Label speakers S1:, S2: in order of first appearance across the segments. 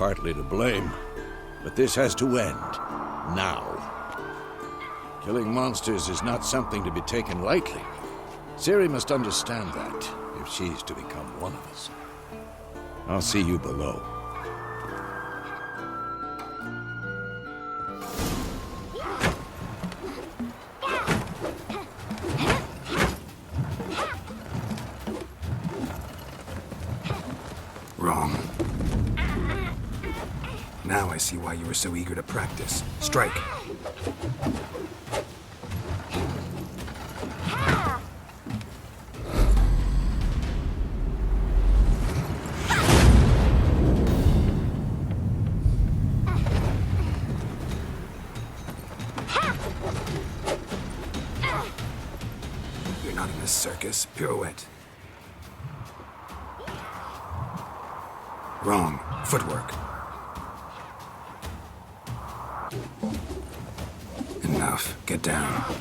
S1: partly to blame, but this has to end. Now. Killing monsters is not something to be taken lightly. Ciri must understand that, if she's to become one of us. I'll see you below.
S2: Wrong. Now I see why you were so eager to practice. Strike. You're not in a circus. Pirouette. Wrong. Footwork. Enough. Get down.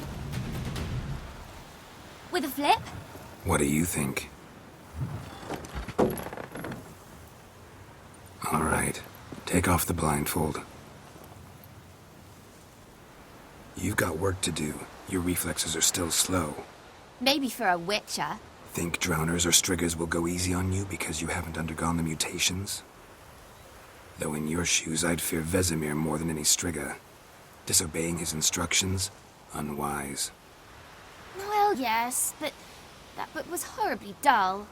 S3: With a flip?
S2: What do you think? All right. Take off the blindfold. You've got work to do. Your reflexes are still slow.
S3: Maybe for a witcher.
S2: Think drowners or striggers will go easy on you because you haven't undergone the mutations? Though in your shoes, I'd fear Vesemir more than any strigger. Disobeying his instructions? Unwise.
S3: Well, yes, but that book was horribly dull.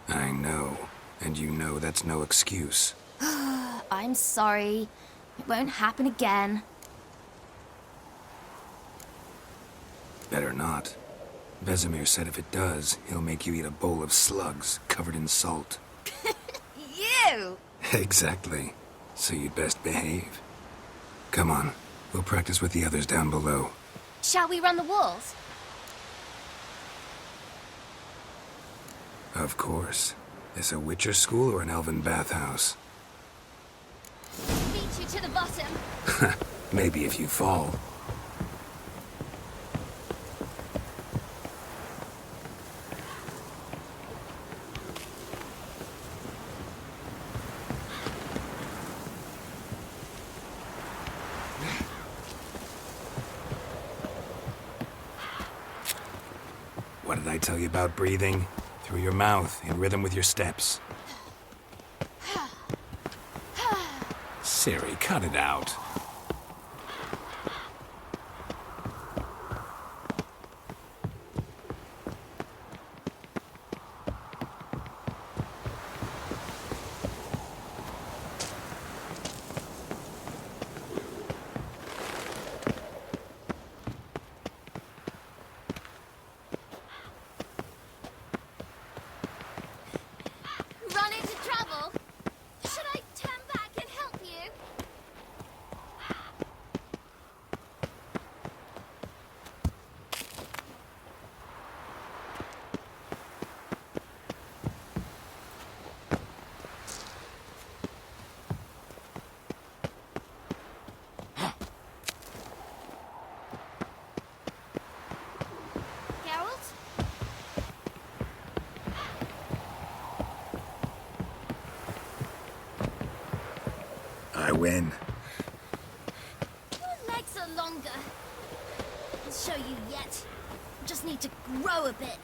S2: I know. And you know that's no excuse.
S3: I'm sorry. It won't happen again.
S2: Better not. Vesemir said if it does, he'll make you eat a bowl of slugs covered in salt.
S3: You!
S2: Exactly. So you'd best behave. Come on. We'll practice with the others down below.
S3: Shall we run the walls?
S2: Of course. Is a Witcher school or an elven bathhouse?
S3: Beat you to the bottom.
S2: Maybe if you fall. What did I tell you about breathing? Through your mouth, in rhythm with your steps. Ciri, cut it out.
S3: Run into trouble? Should I turn back and help you? Geralt?
S2: I win.
S3: Your legs are longer. I'll show you yet. Just need to grow a bit.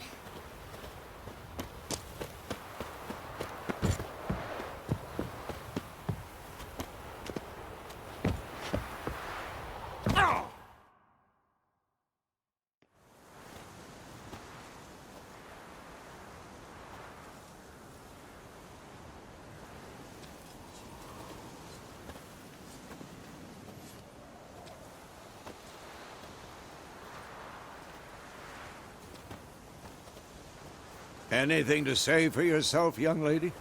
S1: Anything to say for yourself, young lady?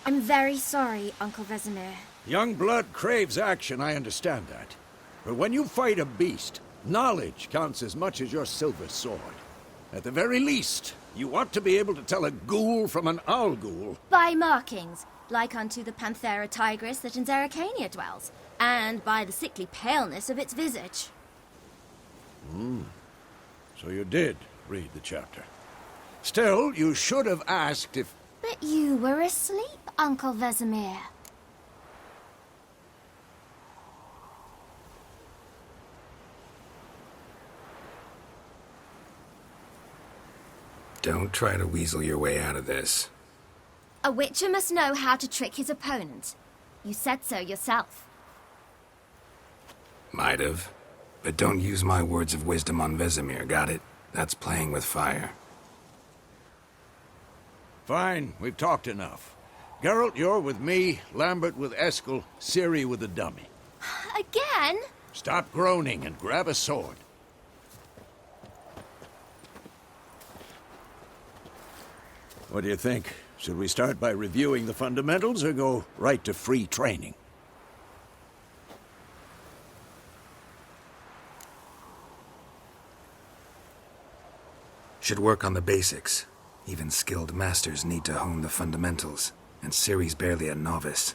S3: I'm very sorry, Uncle Vesemir.
S1: Young blood craves action, I understand that. But when you fight a beast, knowledge counts as much as your silver sword. At the very least, you ought to be able to tell a ghoul from an owl ghoul.
S3: By markings, like unto the Panthera tigris that in Zerrikania dwells, and by the sickly paleness of its visage.
S1: So you did read the chapter. Still, you should have asked if...
S3: But you were asleep, Uncle Vesemir.
S2: Don't try to weasel your way out of this.
S3: A witcher must know how to trick his opponent. You said so yourself.
S2: Might have. But don't use my words of wisdom on Vesemir, got it? That's playing with fire.
S1: Fine, we've talked enough. Geralt, you're with me, Lambert with Eskel, Ciri with the dummy.
S3: Again?
S1: Stop groaning and grab a sword. What do you think? Should we start by reviewing the fundamentals or go right to free training?
S2: Should work on the basics. Even skilled masters need to hone the fundamentals, and Ciri's barely a novice.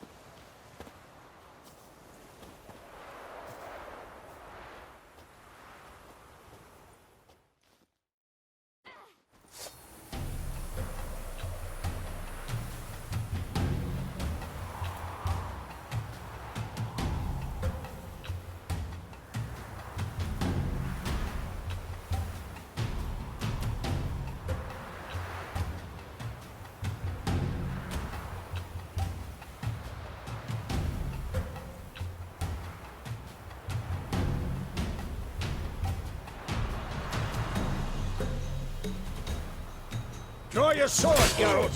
S1: Draw your sword, Geralt!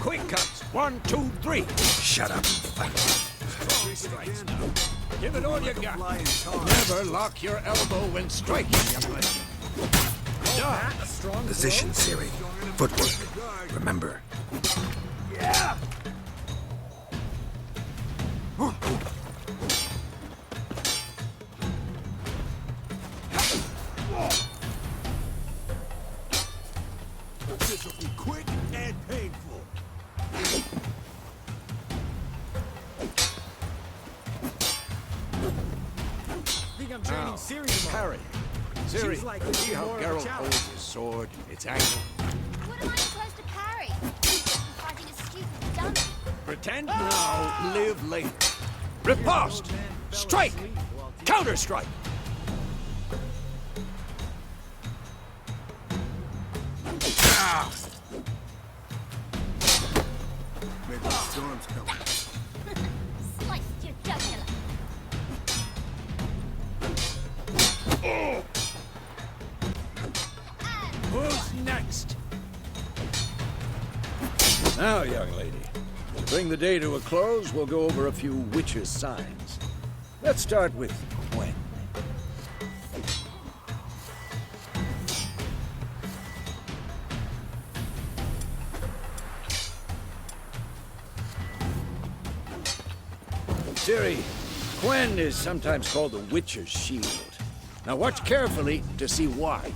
S1: Quick cuts! 1, 2, 3!
S2: Shut up and fight.
S1: 3 strikes now. Give it all you got. Never lock your elbow when striking, young lady.
S2: Position, Ciri. Footwork. Remember.
S1: Yeah!
S4: This will be quick and painful.
S5: Think I'm training Ciri tomorrow.
S1: Parry. Ciri,
S5: Seems like
S1: see how
S5: more of a
S1: Geralt
S5: challenge.
S1: holds his sword, its angle.
S3: What am I supposed to parry? I'm fighting a stupid dummy.
S1: Pretend now, live later. Riposte! Strike! Counter-strike! Ah!
S4: Maybe the storm's coming.
S3: Sliced your jugular.
S1: Who's next? Now, young lady, to bring the day to a close, we'll go over a few witches' signs. Let's start with Gwen. Ciri, Gwen is sometimes called the Witcher's Shield. Now watch carefully to see why.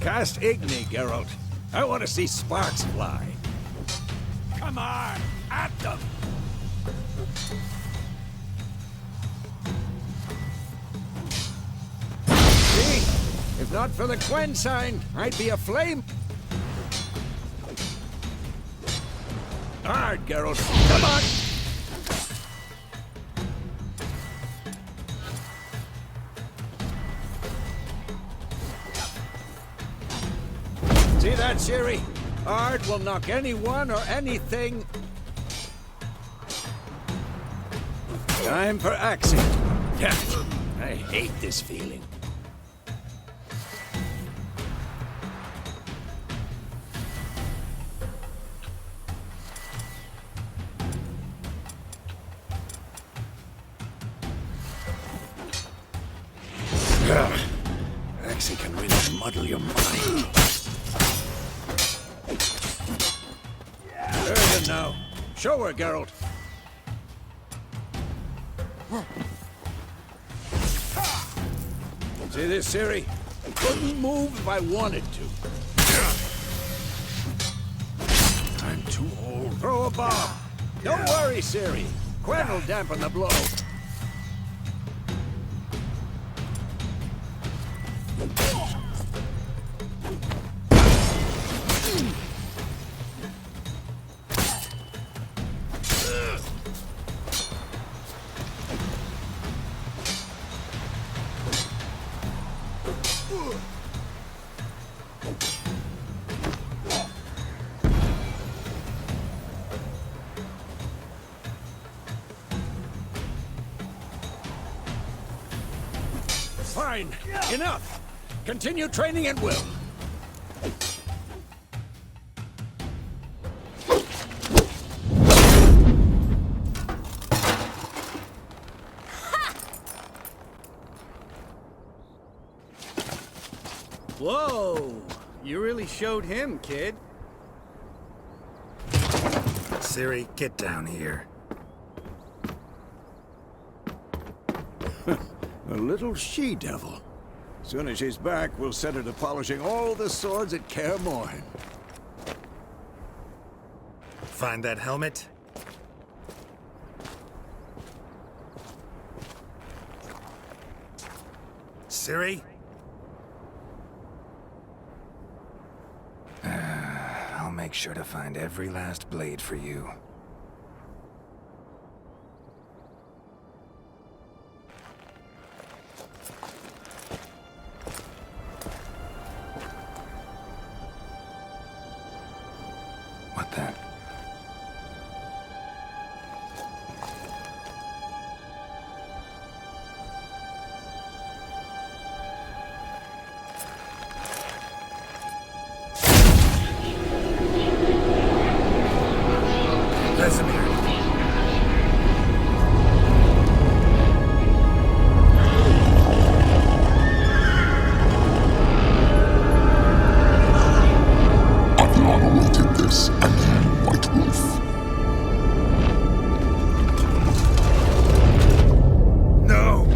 S1: Cast Igni, Geralt. I want to see sparks fly. Come on, at them! See? If not for the Gwen sign, I'd be aflame. Hard, Geralt. Come on! See that, Ciri? Ard will knock anyone or anything. Time for axing. Yeah, I hate this feeling. Axing can really muddle your mind. Urgen now. Show her, Geralt. See this, Ciri? Couldn't move if I wanted to. too old. Throw a bomb. Don't worry, Ciri. Quen will dampen the blow. Fine. Enough. Continue training at will.
S5: Whoa! You really showed him, kid.
S2: Ciri, get down here.
S1: A little she-devil. Soon as she's back, we'll set her to polishing all the swords at Kaer Morhen.
S2: Find that helmet? Ciri? I'll make sure to find every last blade for you. What then? Vesemir.
S6: Aviana wanted this, and you, White Wolf.
S2: No!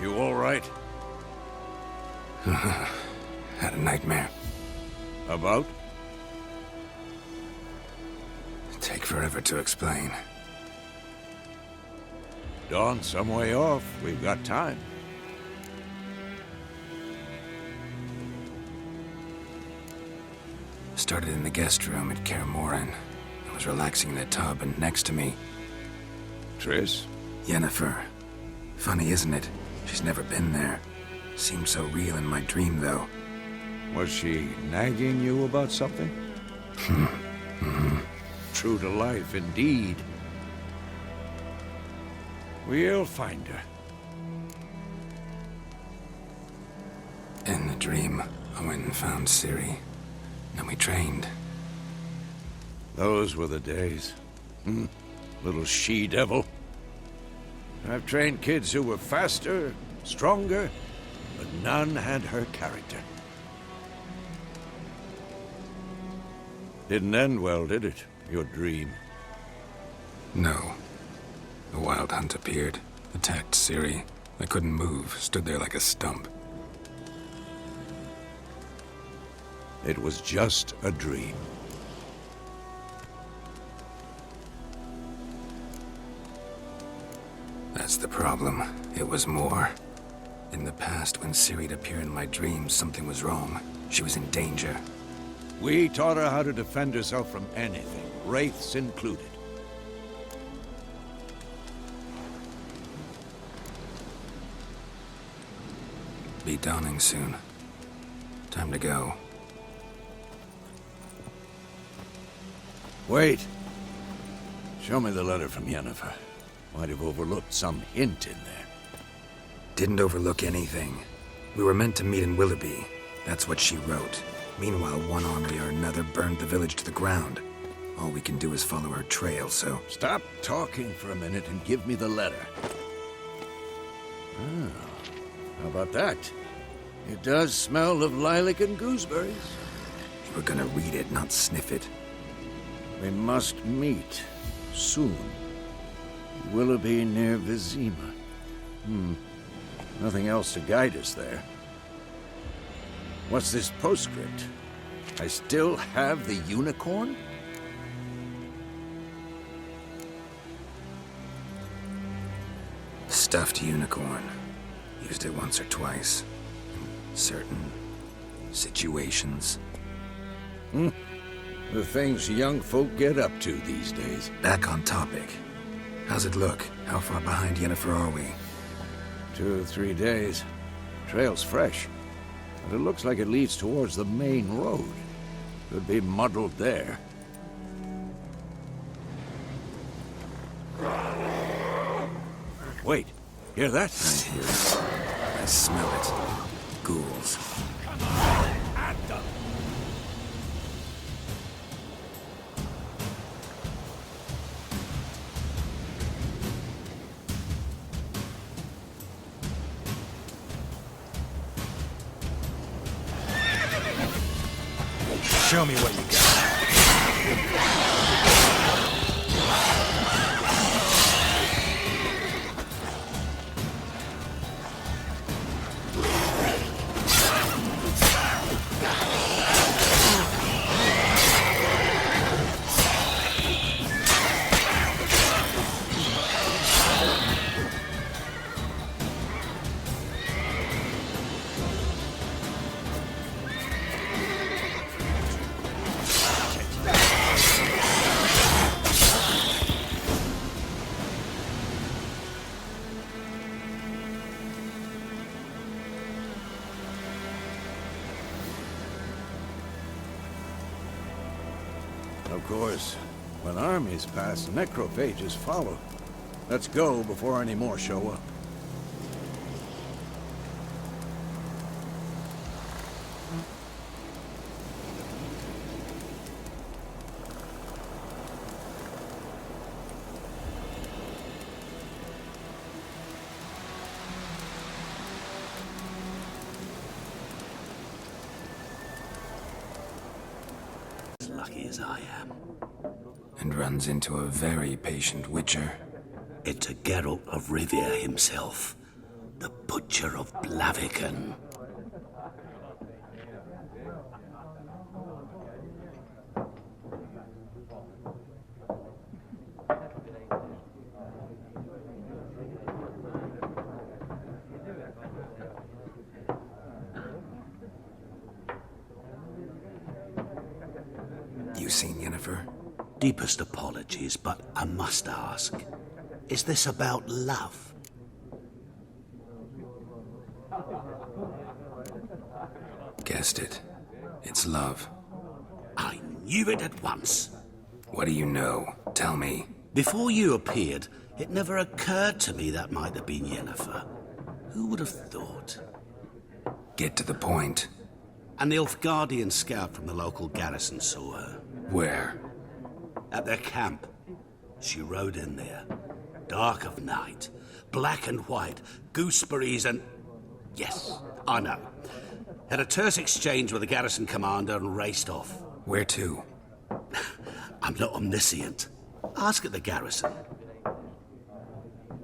S1: You all right?
S2: Had a nightmare.
S1: About?
S2: Take forever to explain.
S1: Dawn's some way off. We've got time.
S2: Started in the guest room at Kaer Morhen. I was relaxing in the tub, and next to me,
S1: Triss?
S2: Yennefer. Funny, isn't it? She's never been there. Seemed so real in my dream, though.
S1: Was she nagging you about something? True to life, indeed. We'll find her.
S2: In the dream, I went and found Ciri. Then we trained.
S1: Those were the days. Little she-devil. I've trained kids who were faster, stronger, but none had her character. Didn't end well, did it? Your dream.
S2: No. The Wild Hunt appeared, attacked Ciri. I couldn't move, stood there like a stump.
S1: It was just a dream.
S2: That's the problem. It was more. In the past, when Ciri'd appear in my dreams, something was wrong. She was in danger.
S1: We taught her how to defend herself from anything, wraiths included.
S2: Be dawning soon. Time to go.
S1: Wait. Show me the letter from Yennefer. Might have overlooked some hint in there.
S2: Didn't overlook anything. We were meant to meet in Willoughby. That's what she wrote. Meanwhile, one army or another burned the village to the ground. All we can do is follow her trail, so...
S1: Stop talking for a minute and give me the letter. Ah, how about that? It does smell of lilac and gooseberries.
S2: You were gonna read it, not sniff it.
S1: We must meet soon. Willoughby near Vizima. Nothing else to guide us there. What's this postscript? I still have the unicorn?
S2: Stuffed unicorn. Used it once or twice. In certain situations.
S1: The things young folk get up to these days.
S2: Back on topic. How's it look? How far behind Yennefer are we?
S1: 2 or 3 days. Trail's fresh. But it looks like it leads towards the main road. Could be muddled there. Wait, hear that?
S2: I hear it. I smell it. Ghouls.
S7: Show me what you got.
S1: Of course, when armies pass, necrophages follow. Let's go before any more show up.
S8: Lucky as I am.
S2: And runs into a very patient witcher.
S8: Into Geralt of Rivia himself, the Butcher of Blaviken.
S2: You seen Yennefer?
S8: Deepest apologies, but I must ask, is this about love?
S2: Guessed it. It's love.
S8: I knew it at once.
S2: What do you know? Tell me.
S8: Before you appeared, it never occurred to me that might have been Yennefer. Who would have thought?
S2: Get to the point.
S8: An Nilfgaardian scout from the local garrison saw her.
S2: Where?
S8: At their camp. She rode in there. Dark of night. Black and white. Gooseberries and... Yes, I know. Had a terse exchange with the garrison commander and raced off.
S2: Where to?
S8: I'm not omniscient. Ask at the garrison.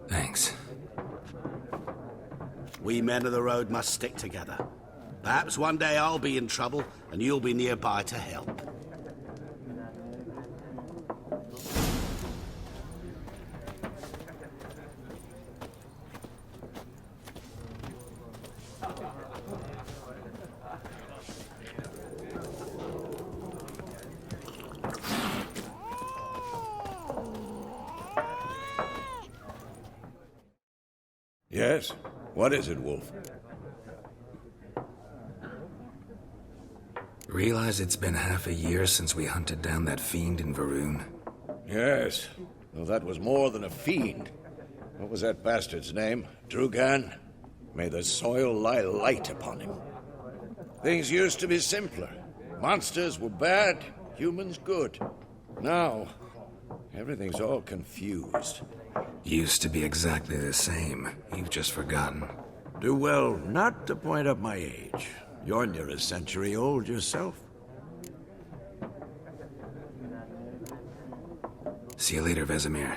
S2: Thanks.
S8: We men of the road must stick together. Perhaps one day I'll be in trouble and you'll be nearby to help.
S1: Yes? What is it, Wolf?
S2: Realize it's been half a year since we hunted down that fiend in Varun?
S1: Yes. Well, that was more than a fiend. What was that bastard's name? Drugan? May the soil lie light upon him. Things used to be simpler. Monsters were bad, humans good. Now, everything's all confused.
S2: Used to be exactly the same. You've just forgotten.
S1: Do well not to point up my age. You're near a century old yourself.
S2: See you later, Vesemir.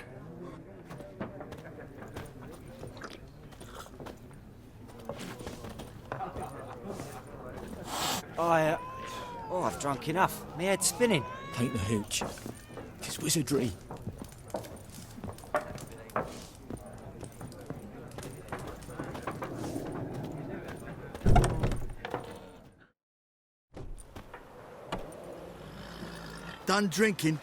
S7: I've drunk enough. My head's spinning.
S9: Tain't the hooch. 'Tis wizardry.
S4: Done drinking?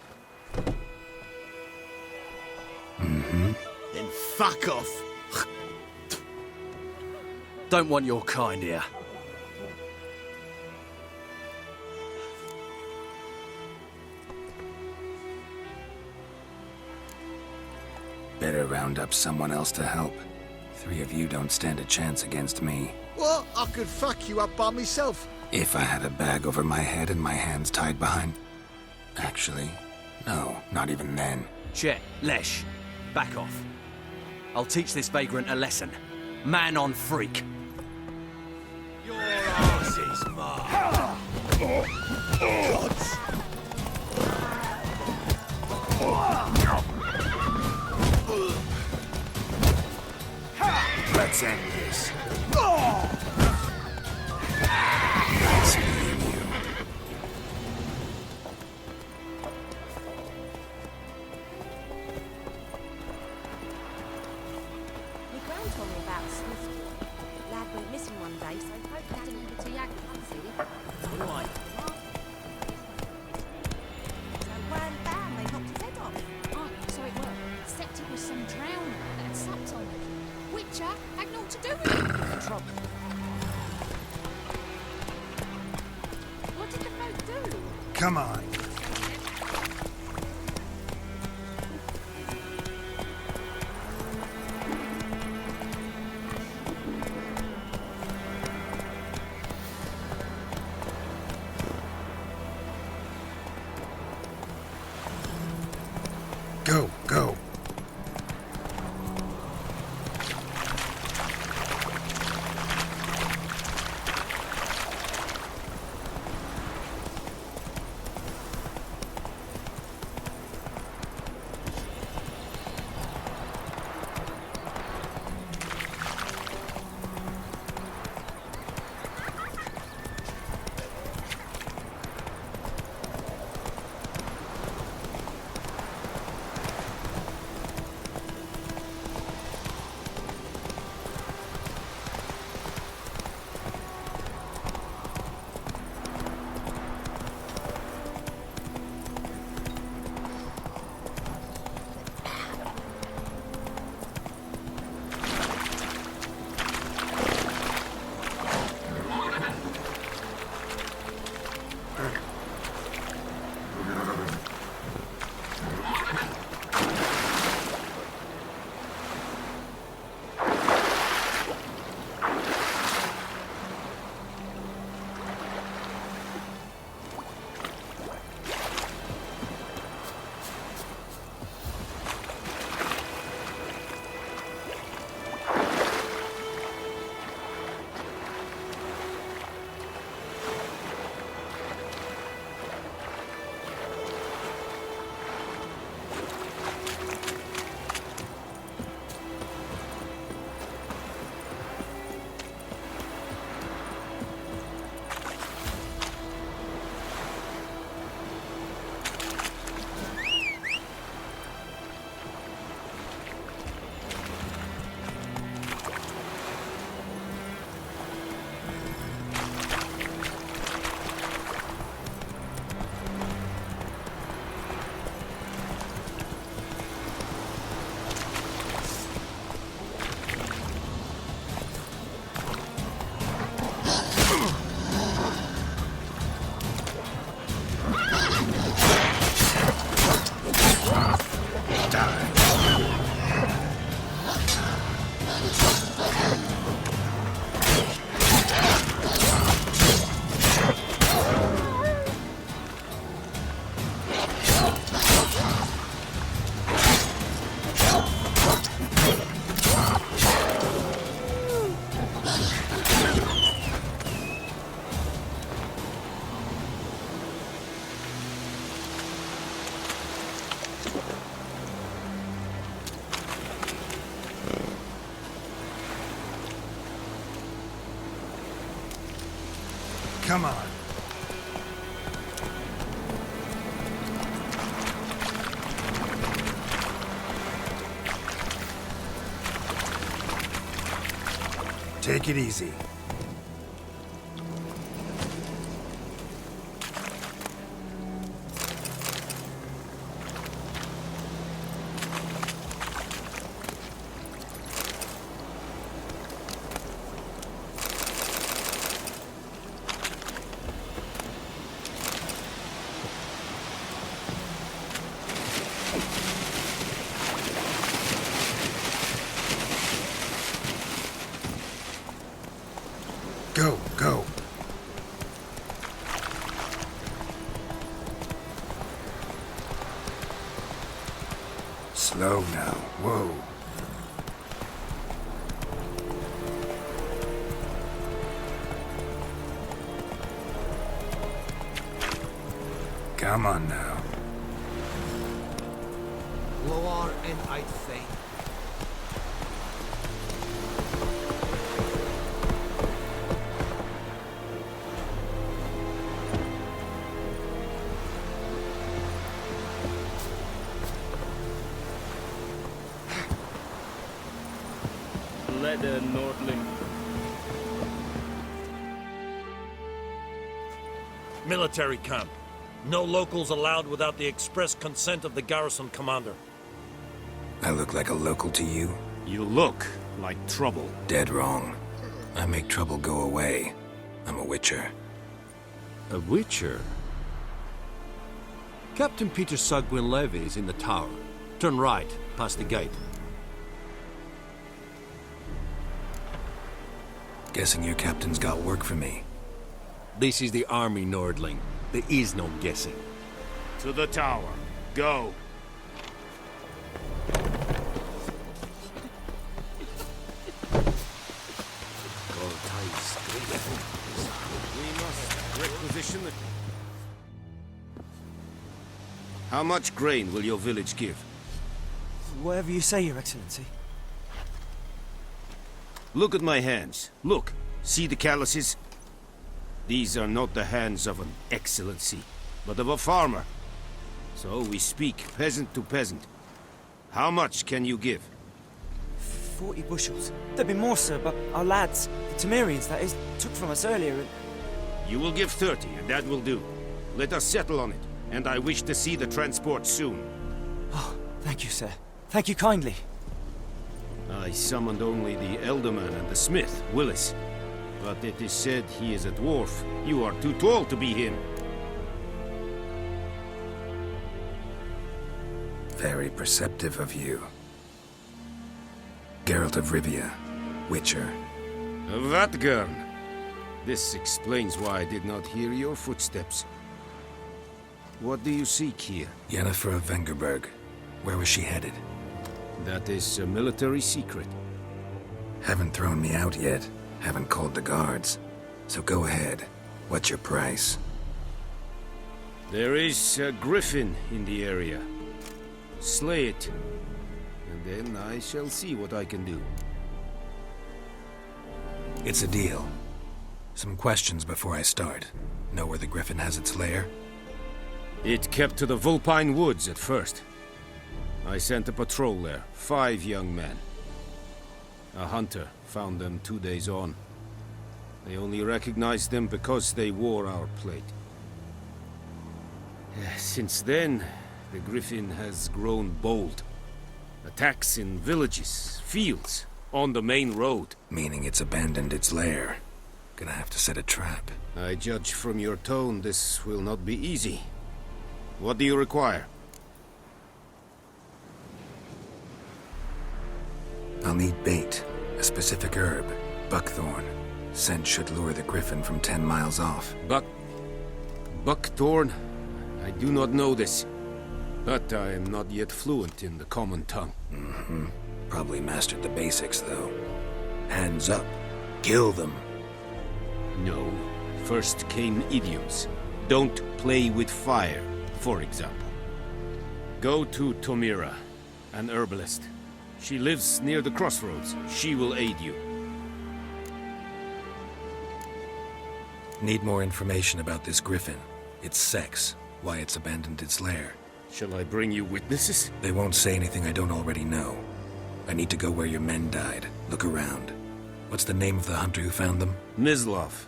S4: Then fuck off.
S5: Don't want your kind here.
S2: Better round up someone else to help. 3 of you don't stand a chance against me.
S4: What? I could fuck you up by myself.
S2: If I had a bag over my head and my hands tied behind... Actually, no, not even then.
S5: Chet, Lesh, back off. I'll teach this vagrant a lesson. Man on freak. Your ass is mine.
S2: Let's end this. That's me and you.
S10: My gran told me about a swift lad went missing one day, so hope he didn't give it to Yaggy, see?
S5: Right.
S10: So when bam, they knocked his head off.
S11: Oh, so it worked. Except it was some drowner that had supped on it. Witcher had naught to do with it.
S10: Trouble.
S11: What did the folk do?
S4: Come on. Go, go. Come on. Take it easy. Go, go. Slow now. Whoa. Come on now.
S5: Lower and I'd faint.
S9: Leather Nordling.
S12: Military camp. No locals allowed without the express consent of the garrison commander.
S2: I look like a local to you?
S12: You look like trouble.
S2: Dead wrong. I make trouble go away. I'm a witcher.
S5: A witcher? Captain Peter Sugwin Levy is in the tower. Turn right, past the gate.
S2: Guessing your captain's got work for me.
S5: This is the army, Nordling. There is no guessing.
S12: To the tower. Go.
S8: Requisition the... How much grain will your village give?
S7: Whatever you say, Your Excellency.
S8: Look at my hands. Look. See the calluses? These are not the hands of an excellency, but of a farmer. So we speak peasant to peasant. How much can you give?
S7: 40 bushels. There'd be more, sir, but our lads, the Temerians, that is, took from us earlier and...
S8: You will give 30, and that will do. Let us settle on it, and I wish to see the transport soon.
S7: Oh, thank you, sir. Thank you kindly.
S8: I summoned only the Elderman and the smith, Willis. But it is said he is a dwarf. You are too tall to be him.
S2: Very perceptive of you. Geralt of Rivia, Witcher.
S8: Vatgern. This explains why I did not hear your footsteps. What do you seek here?
S2: Yennefer of Vengerberg. Where was she headed?
S8: That is a military secret.
S2: Haven't thrown me out yet. Haven't called the guards. So go ahead. What's your price?
S8: There is a griffin in the area. Slay it. And then I shall see what I can do.
S2: It's a deal. Some questions before I start. Know where the griffin has its lair?
S8: It kept to the Vulpine Woods at first. I sent a patrol there, 5 young men. A hunter found them 2 days on. They only recognized them because they wore our plate. Since then, the griffin has grown bold. Attacks in villages, fields, on the main road.
S2: Meaning it's abandoned its lair. Gonna have to set a trap.
S8: I judge from your tone this will not be easy. What do you require?
S2: I'll need bait. A specific herb. Buckthorn. Scent should lure the griffin from 10 miles off.
S8: Buckthorn? I do not know this. But I am not yet fluent in the common tongue.
S2: Mm-hmm. Probably mastered the basics, though. Hands up. Kill them.
S8: No. First came idioms. Don't play with fire, for example. Go to Tomira, an herbalist. She lives near the crossroads. She will aid you.
S2: Need more information about this griffin. Its sex, why it's abandoned its lair.
S9: Shall I bring you witnesses?
S2: They won't say anything I don't already know. I need to go where your men died. Look around. What's the name of the hunter who found them?
S13: Mislov.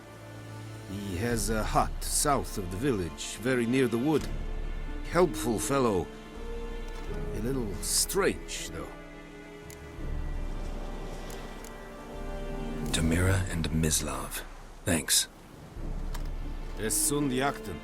S13: He has a hut south of the village, very near the wood. Helpful fellow. A little strange, though.
S2: Tamira and Mislov. Thanks.
S13: Es sunt jakten.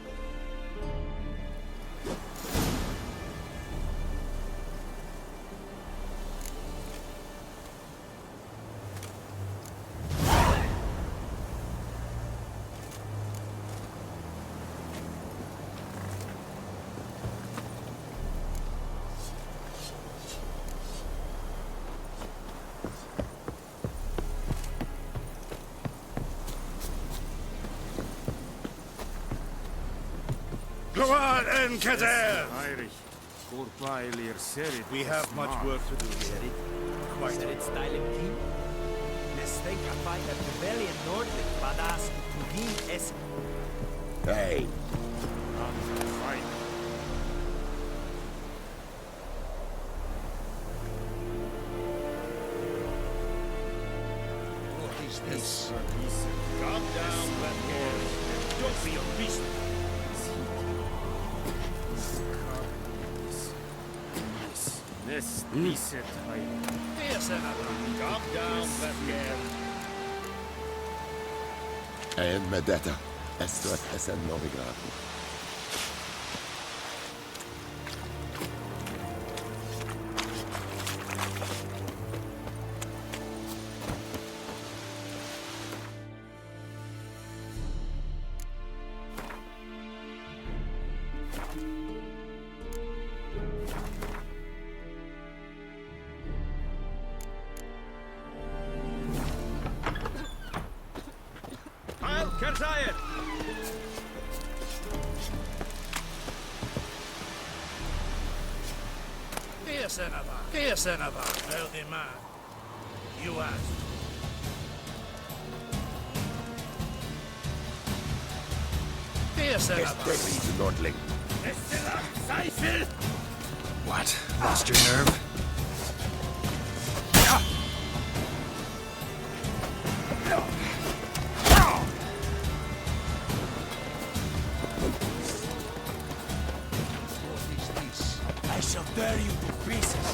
S4: We have much work to do here. Quite.
S1: Hey. What is this?
S12: Calm down, Blackmore. Don't be a beast.
S9: This decent height.
S12: Yes, calm down, Blackmore.
S14: And Medetta, esto es el Novigrad.
S12: Kerzayet! Kia Senava, wealthy man. You asked. Kia Senava.
S14: Nordling.
S2: What? Lost your nerve?
S5: I shall tear you to pieces.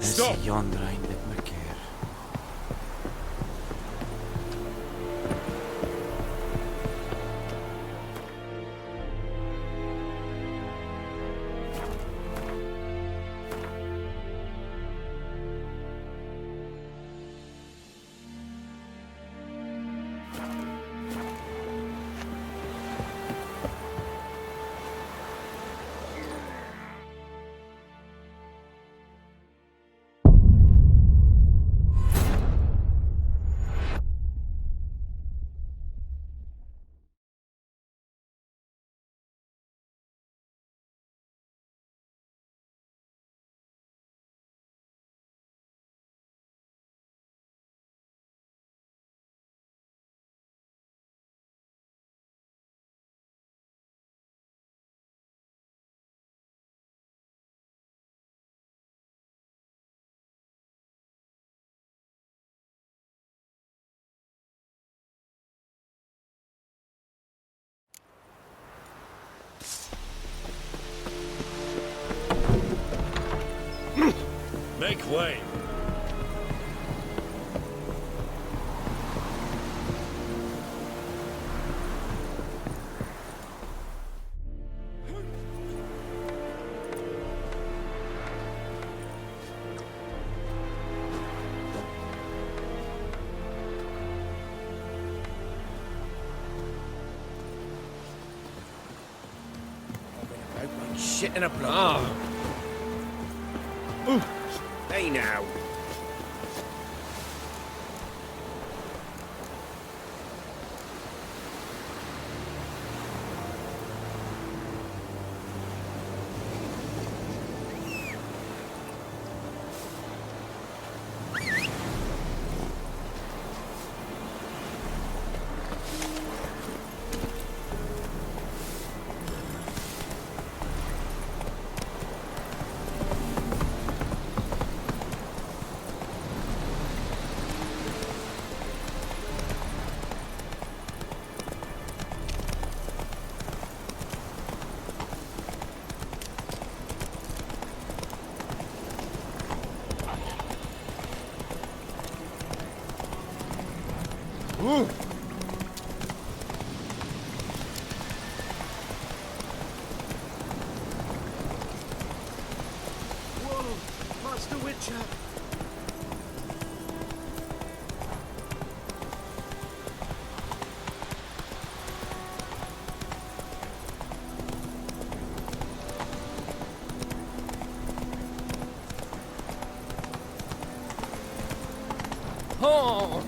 S7: Stop! Yonder ain't it, McCare.
S12: Make way.
S13: Shit in a block. Hey now.
S5: Whoa! Master Witcher! Oh!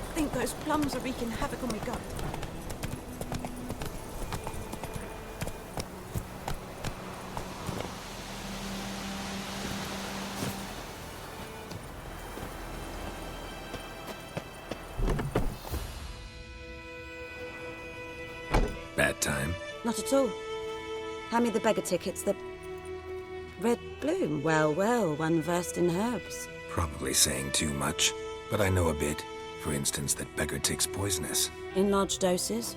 S10: I think those plums are wreaking havoc on my gut.
S2: Bad time?
S10: Not at all. Hand me the beggar tickets, the red bloom. Well, well, one versed in herbs.
S2: Probably saying too much, but I know a bit. For instance, that beggar tick's poisonous.
S10: In large doses.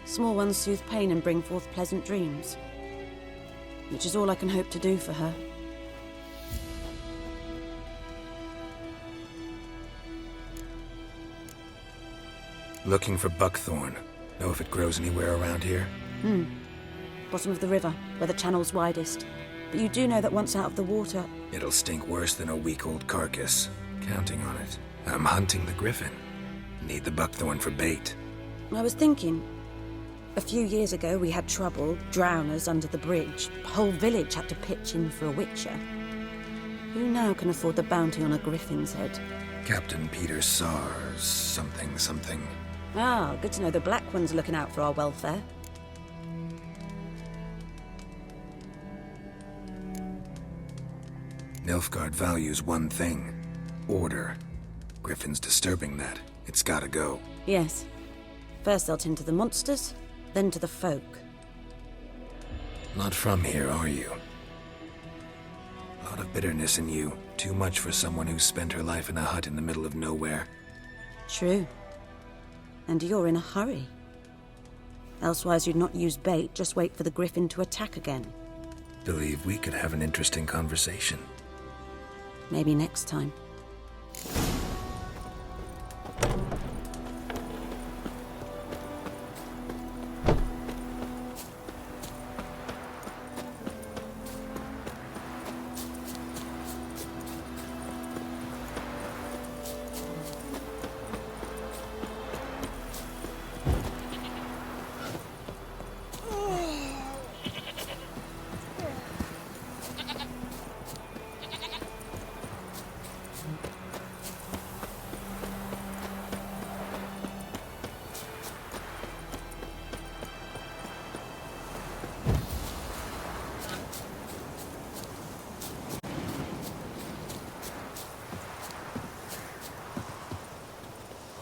S10: Small ones soothe pain and bring forth pleasant dreams. Which is all I can hope to do for her.
S2: Looking for buckthorn. Know if it grows anywhere around here?
S10: Bottom of the river, where the channel's widest. But you do know that once out of the water...
S2: It'll stink worse than a week-old carcass. Counting on it. I'm hunting the griffin. Need the buckthorn for bait.
S10: I was thinking... A few years ago we had trouble, drowners under the bridge. The whole village had to pitch in for a witcher. Who now can afford the bounty on a griffin's head?
S2: Captain Peter Sars, something.
S10: Ah, good to know the Black One's looking out for our welfare.
S2: Nilfgaard values one thing. Order. Griffin's disturbing that. It's gotta go.
S10: Yes. First they'll tend to the monsters, then to the folk.
S2: Not from here, are you? A lot of bitterness in you. Too much for someone who's spent her life in a hut in the middle of nowhere.
S10: True. And you're in a hurry. Elsewise you'd not use bait, just wait for the griffin to attack again.
S2: Believe we could have an interesting conversation.
S10: Maybe next time.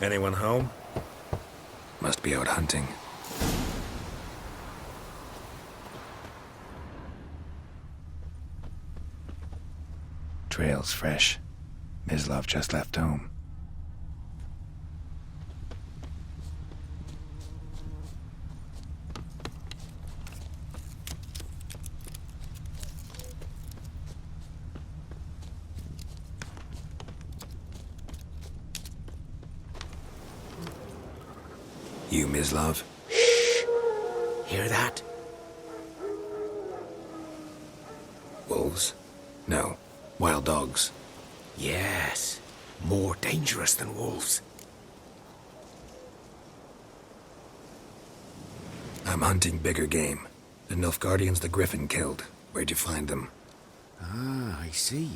S2: Anyone home? Must be out hunting. Trail's fresh. Mislav just left home. You, Mislav?
S5: Shh! Hear that?
S2: Wolves? No. Wild dogs.
S5: Yes. More dangerous than wolves.
S2: I'm hunting bigger game. The Nilfgaardians the Griffin killed. Where'd you find them?
S13: Ah, I see.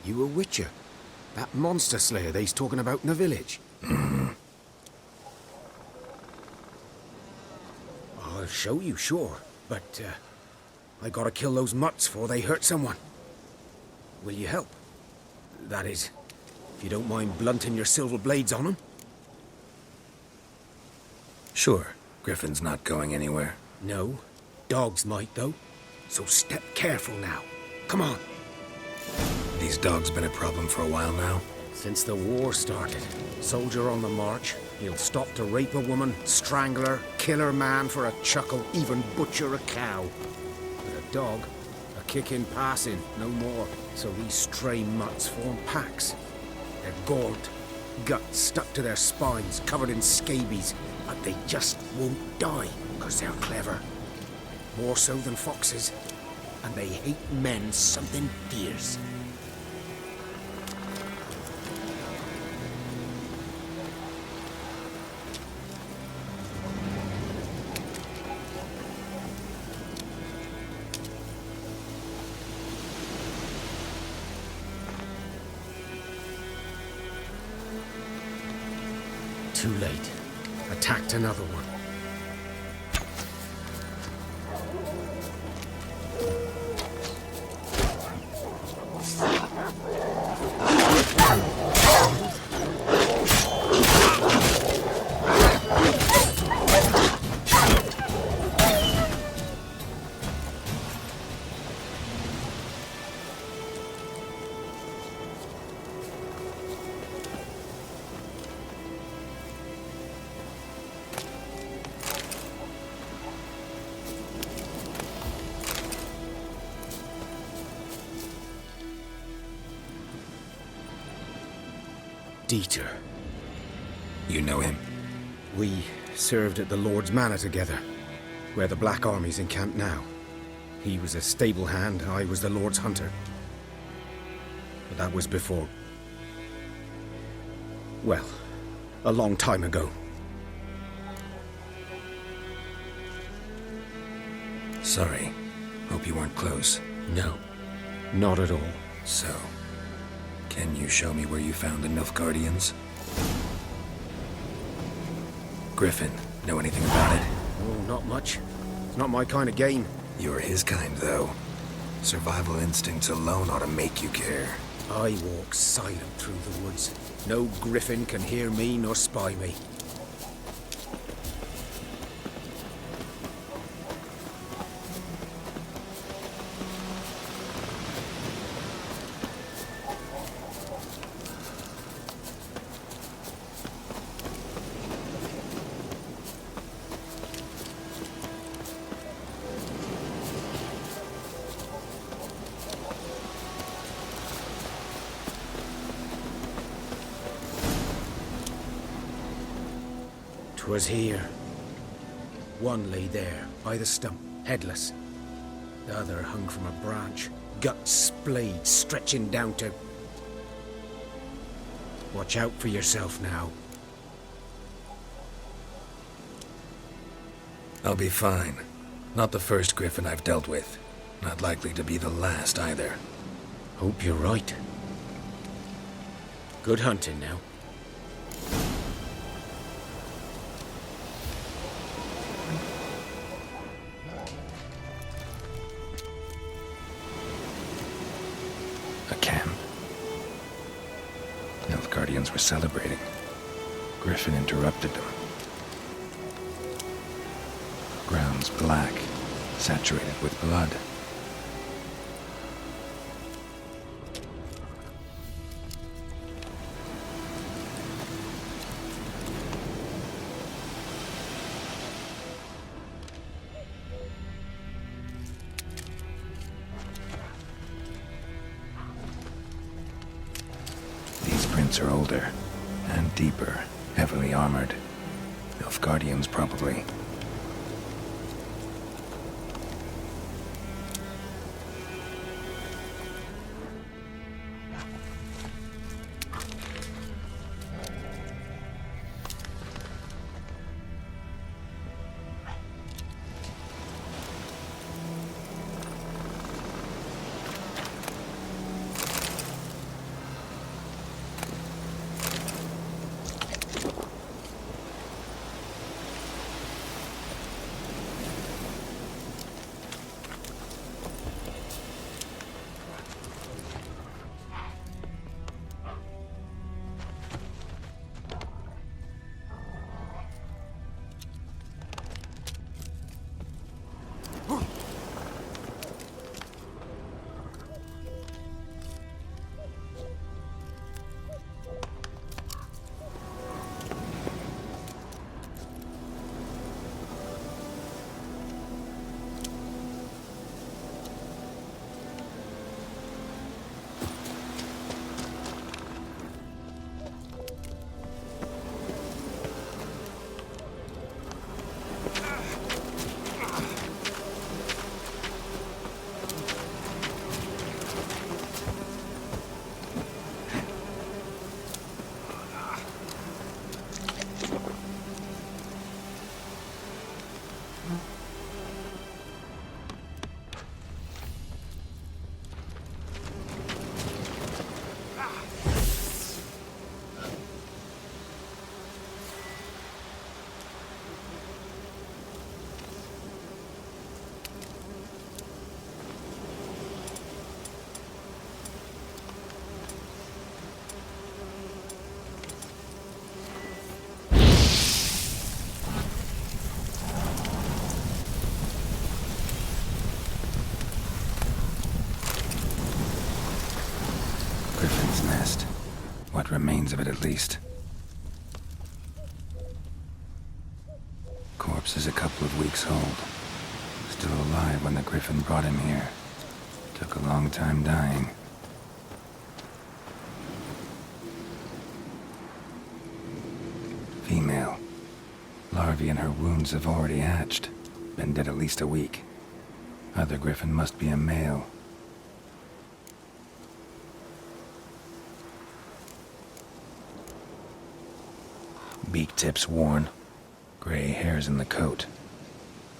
S13: You a witcher. That monster slayer they's talking about in the village. I'll show you, sure. But, I gotta kill those mutts before they hurt someone. Will you help? That is, if you don't mind blunting your silver blades on them.
S2: Sure. Griffin's not going anywhere.
S13: No. Dogs might, though. So step careful now. Come on.
S2: These dogs been a problem for a while now?
S13: Since the war started. Soldier on the march, He'll stop to rape a woman, strangle her, kill her man for a chuckle, even butcher a cow. But a dog, a kick in passing, no more. So these stray mutts form packs. They're gaunt, guts stuck to their spines, covered in scabies, but they just won't die, because they're clever. More so than foxes. And they hate men something fierce. Too late. Attacked another one. Dieter.
S2: You know him?
S13: We served at the Lord's Manor together, where the Black Army's encamped now. He was a stable hand, I was the Lord's hunter. But that was before... well, a long time ago.
S2: Sorry. Hope you weren't close.
S13: No, not at all.
S2: So, can you show me where you found the Nilfgaardians? Griffin, know anything about it?
S13: Oh, not much. It's not my kind of game.
S2: You're his kind, though. Survival instincts alone ought to make you care.
S13: I walk silent through the woods. No griffin can hear me nor spy me. Was here. One lay there, by the stump, headless. The other hung from a branch, guts splayed, stretching down to... Watch out for yourself now.
S2: I'll be fine. Not the first griffin I've dealt with. Not likely to be the last, either.
S13: Hope you're right. Good hunting now.
S2: Nilfgaardians were celebrating. Griffin interrupted them. Ground's black, saturated with blood. Are older and deeper, heavily armored. Nilfgaardians, probably. Griffin's nest. What remains of it, at least. Corpse is a couple of weeks old. Still alive when the Griffin brought him here. Took a long time dying. Female. Larvae in her wounds have already hatched. Been dead at least a week. Other Griffin must be a male. Beak tips worn. Gray hairs in the coat.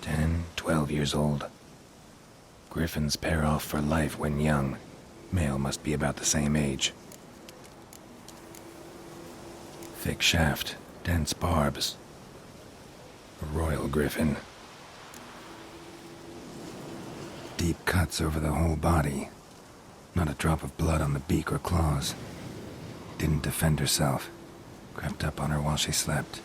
S2: 10, 12 years old. Griffins pair off for life when young. Male must be about the same age. Thick shaft, dense barbs. A royal griffin. Deep cuts over the whole body. Not a drop of blood on the beak or claws. Didn't defend herself. Crept up on her while she slept.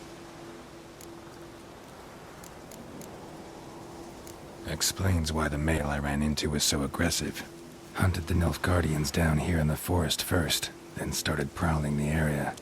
S2: Explains why the male I ran into was so aggressive. Hunted the Nilfgaardians down here in the forest first, then started prowling the area.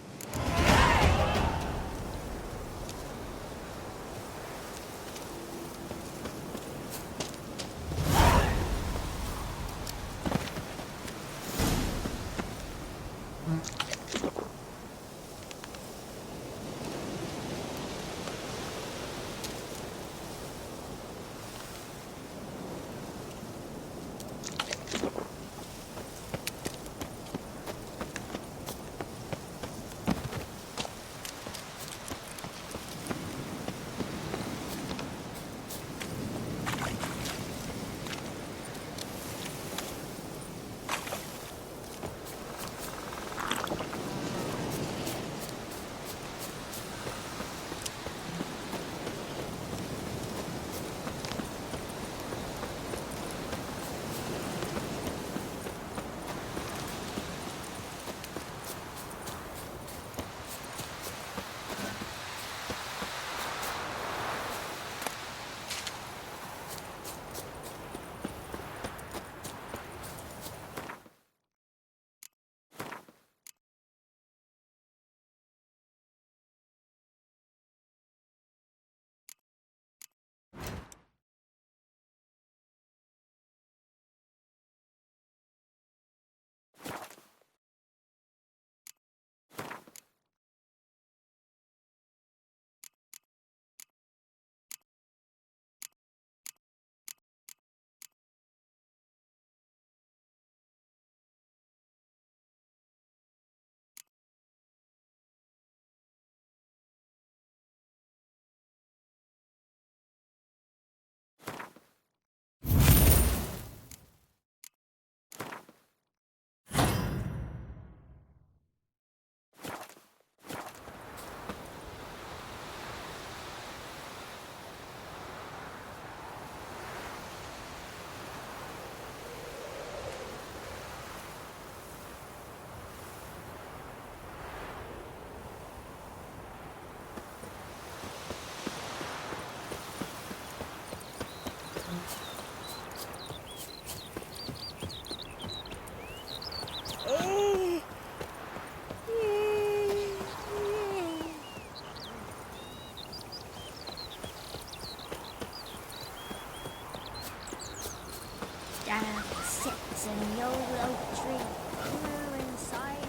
S3: Sits in the old oak tree, brewing cider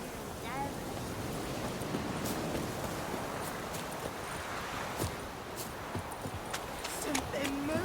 S3: and something moved.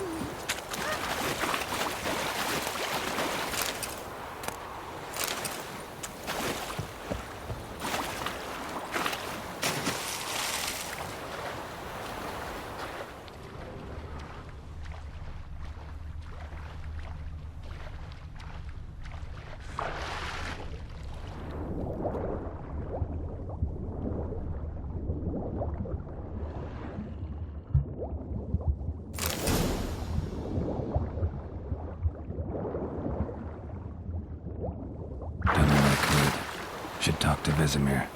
S2: Should talk to Vesemir.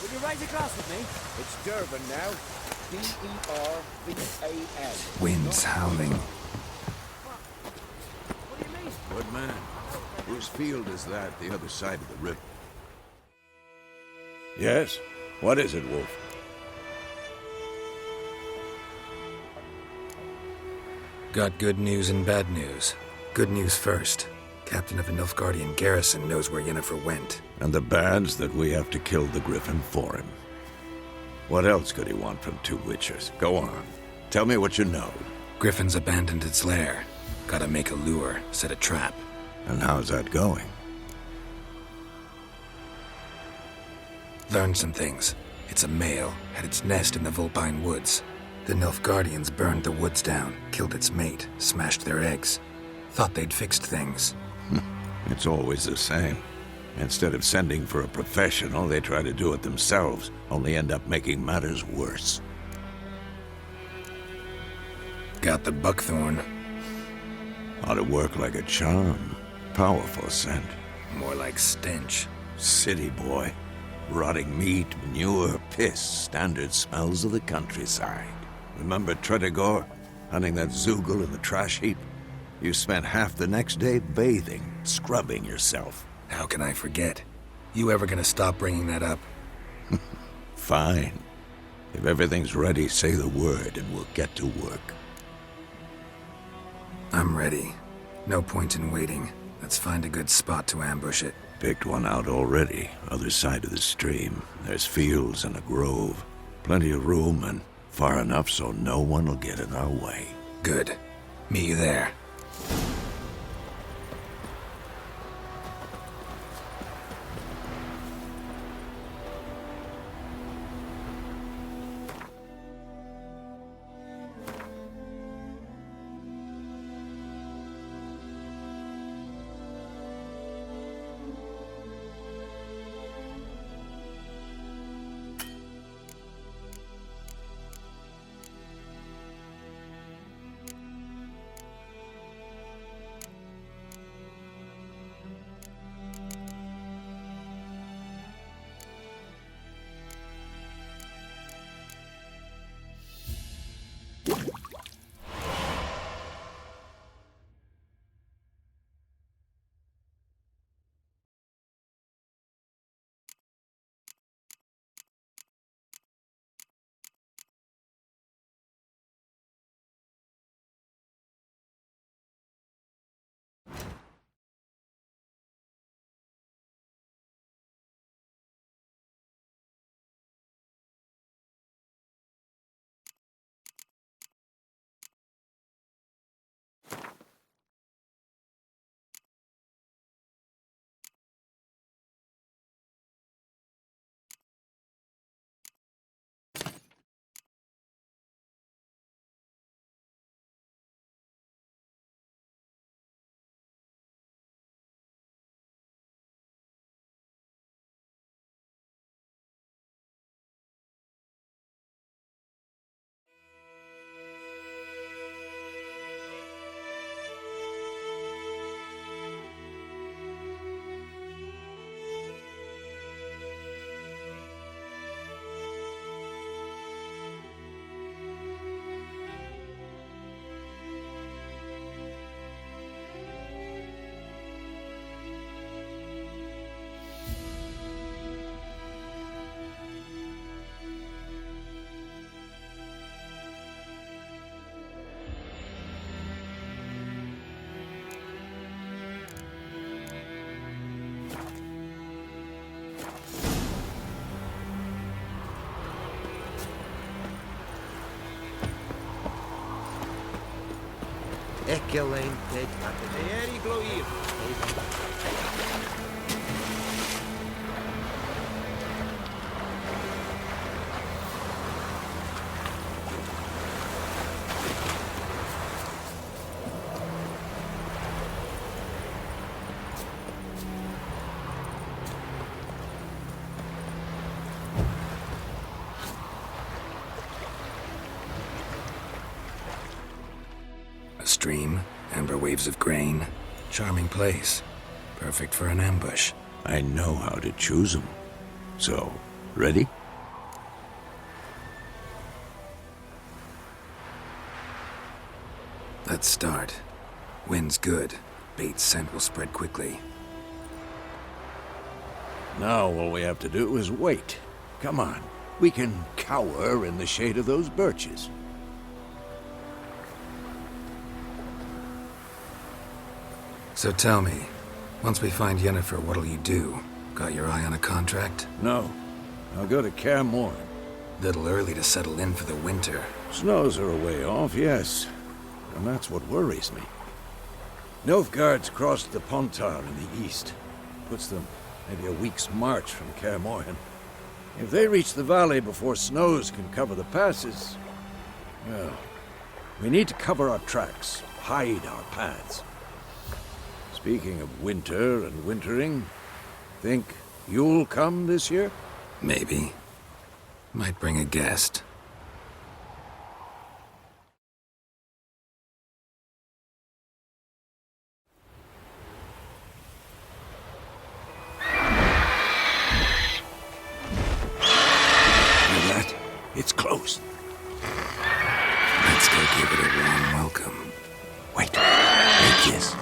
S7: Would you raise a glass with me?
S14: It's Durban now. D-E-R-V-A-N.
S2: Winds howling.
S1: Good man. Whose field is that, the other side of the river? Yes? What is it, Wolf?
S2: Got good news and bad news. Good news first. Captain of the Nilfgaardian garrison knows where Yennefer went.
S1: And the bad's that we have to kill the Griffin for him. What else could he want from two Witchers? Go on. Tell me what you know.
S2: Griffin's abandoned its lair. Gotta make a lure, set a trap.
S1: And how's that going?
S2: Learned some things. It's a male, had its nest in the Vulpine Woods. The Nilfgaardians burned the woods down, killed its mate, smashed their eggs. Thought they'd fixed things.
S1: It's always the same. Instead of sending for a professional, they try to do it themselves, only end up making matters worse.
S2: Got the buckthorn.
S1: Ought to work like a charm. Powerful scent.
S2: More like stench.
S1: City boy. Rotting meat, manure, piss, standard smells of the countryside. Remember Tretogor? Hunting that Zoogle in the trash heap? You spent half the next day bathing, scrubbing yourself.
S2: How can I forget? You ever gonna stop bringing that up?
S1: Fine. If everything's ready, say the word and we'll get to work.
S2: I'm ready. No point in waiting. Let's find a good spot to ambush it.
S1: Picked one out already, other side of the stream. There's fields and a grove. Plenty of room and far enough so no one will get in our way.
S2: Good. Meet you there.
S15: Ghislaine Pig at the Eri Gloir.
S2: A stream, amber waves of grain. Charming place. Perfect for an ambush.
S1: I know how to choose them. So, ready?
S2: Let's start. Wind's good. Bait's scent will spread quickly.
S1: Now all we have to do is wait. Come on. We can cower in the shade of those birches.
S2: So tell me, once we find Yennefer, what'll you do? Got your eye on a contract?
S1: No. I'll go to Kaer Morhen.
S2: Little early to settle in for the winter.
S1: Snows are a way off, yes. And that's what worries me. Nilfgaard's crossed the Pontar in the east. Puts them maybe a week's march from Kaer Morhen. If they reach the valley before snows can cover the passes, well, we need to cover our tracks, hide our paths. Speaking of winter and wintering, think you'll come this year?
S2: Maybe. Might bring a guest.
S1: It's close.
S2: Let's go give it a warm welcome.
S1: Wait. Take this.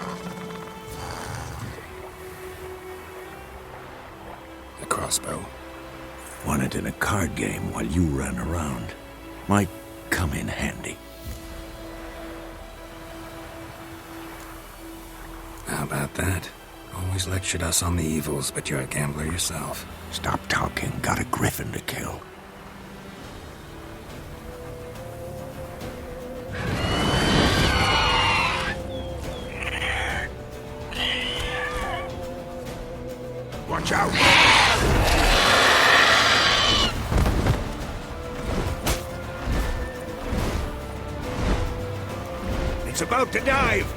S2: A crossbow.
S1: Won it in a card game while you ran around. Might come in handy.
S2: How about that? Always lectured us on the evils, but you're a gambler yourself.
S1: Stop talking. Got a griffin to kill. Watch out! It's about to dive!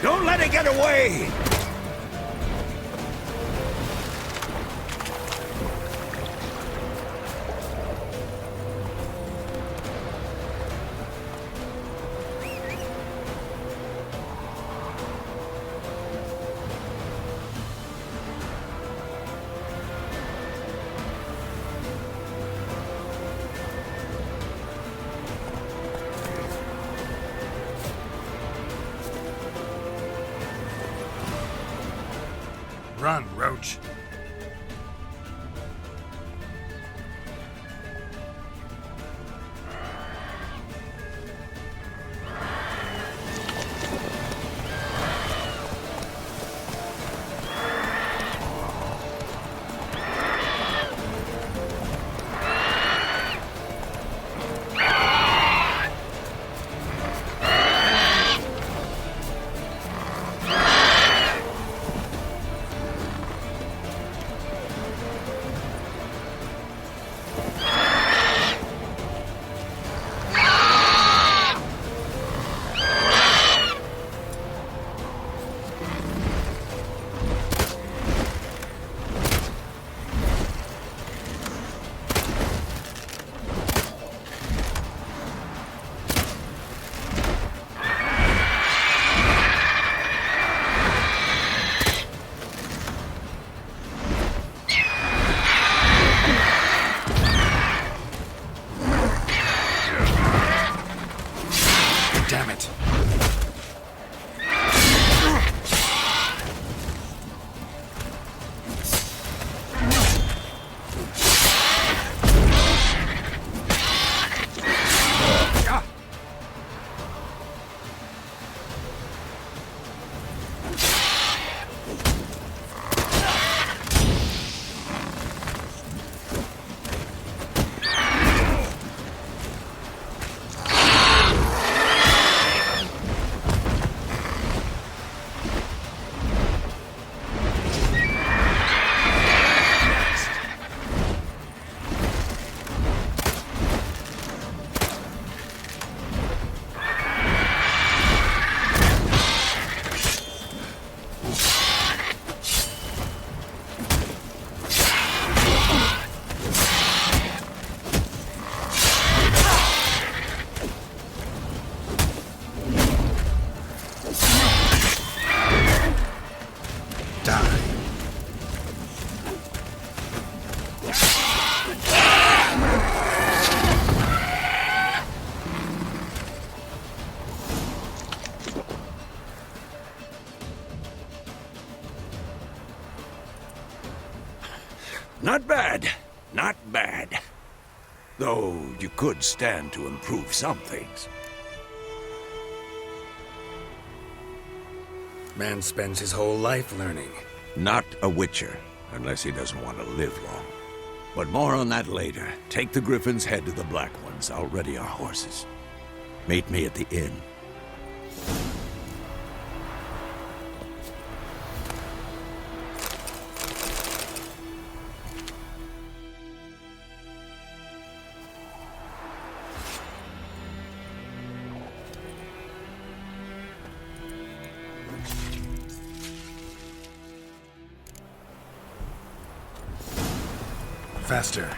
S1: Don't let it get away!
S4: Run, Roach.
S2: Damn it.
S1: Not bad. Not bad. Though you could stand to improve some things.
S2: Man spends his whole life learning.
S1: Not a Witcher, unless he doesn't want to live long. But more on that later. Take the Griffin's head to the Black Ones. I'll ready our horses. Meet me at the inn.
S2: Faster.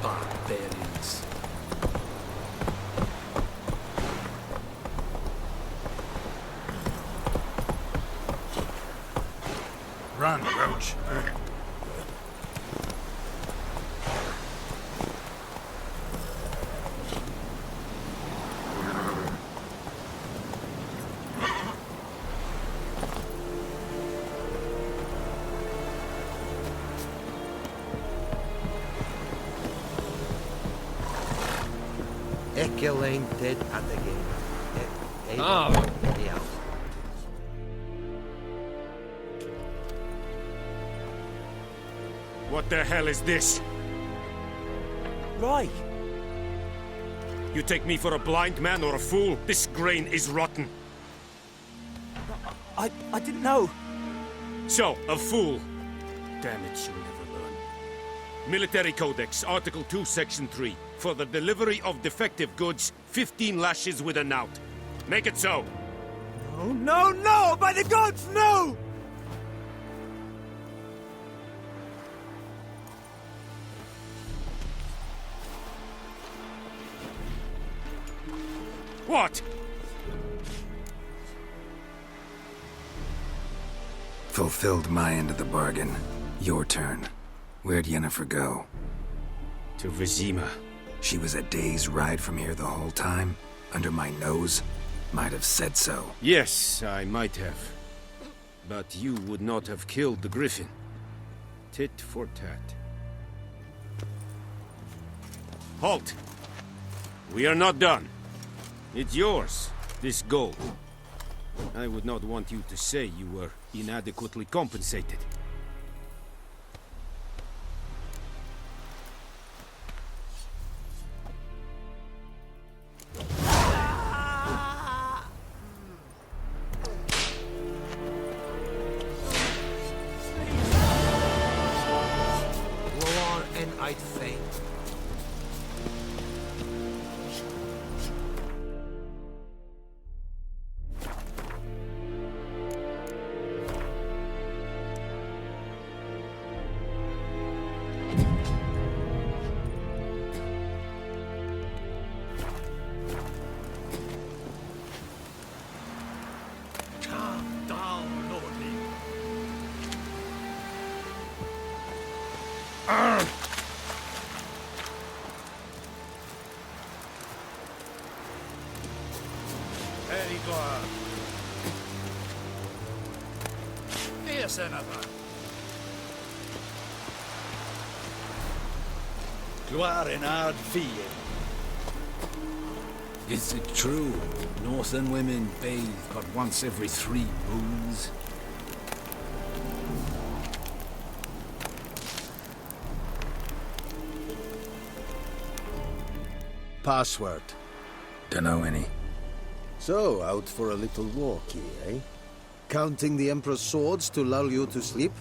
S5: Barbarians.
S4: Run, Roach.
S15: Ekelain dead at the game. Yeah.
S9: What the hell is this?
S7: Right.
S9: You take me for a blind man or a fool? This grain is rotten.
S7: I didn't know.
S9: So, a fool. Damn it, you'll never learn. Military Codex, Article 2, Section 3. For the delivery of defective goods, 15 lashes with a knout. Make it so.
S7: Oh, no, no! By the gods, no!
S9: What?
S2: Fulfilled my end of the bargain. Your turn. Where'd Yennefer go?
S13: To Vizima.
S2: She was a day's ride from here the whole time? Under my nose? Might have said so.
S13: Yes, I might have. But you would not have killed the griffin. Tit for tat.
S9: Halt! We are not done.
S13: It's yours, this gold. I would not want you to say you were inadequately compensated.
S15: War and I'd faint.
S12: Calm down, lordling. Very good. Dear Senator. Gloire en ard fie.
S5: Is it true? Northern women bathe but once every 3 moons?
S1: Password.
S2: Dunno any.
S16: So, out for a little walk here, eh? Counting the Emperor's swords to lull you to sleep?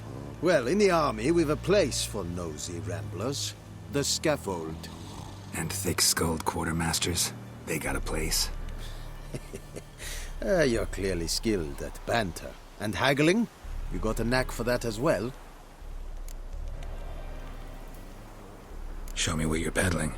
S16: Well, in the army, we've a place for nosy ramblers. The scaffold.
S2: And thick-skulled quartermasters? They got a place.
S16: You're clearly skilled at banter. And haggling? You got a knack for that as well?
S2: Show me what you're peddling.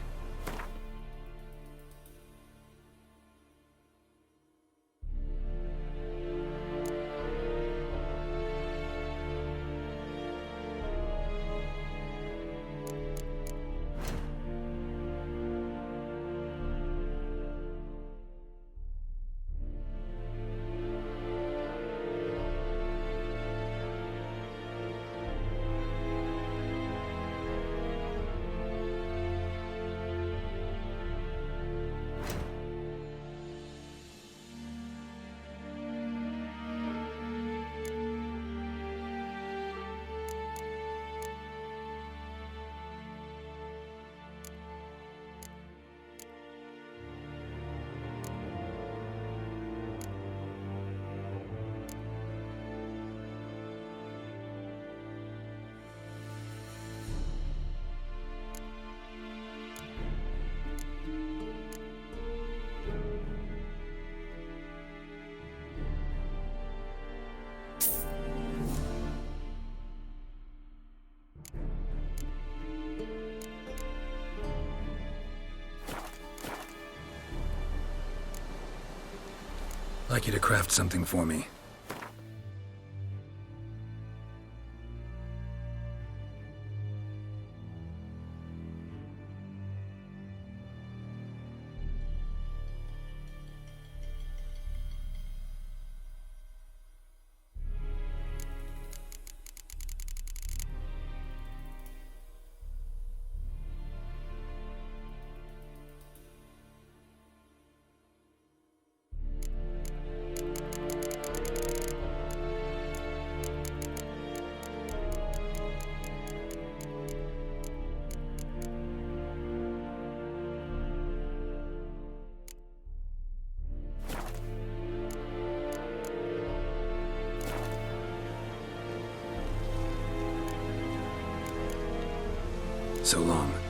S2: I'd like you to craft something for me. So long.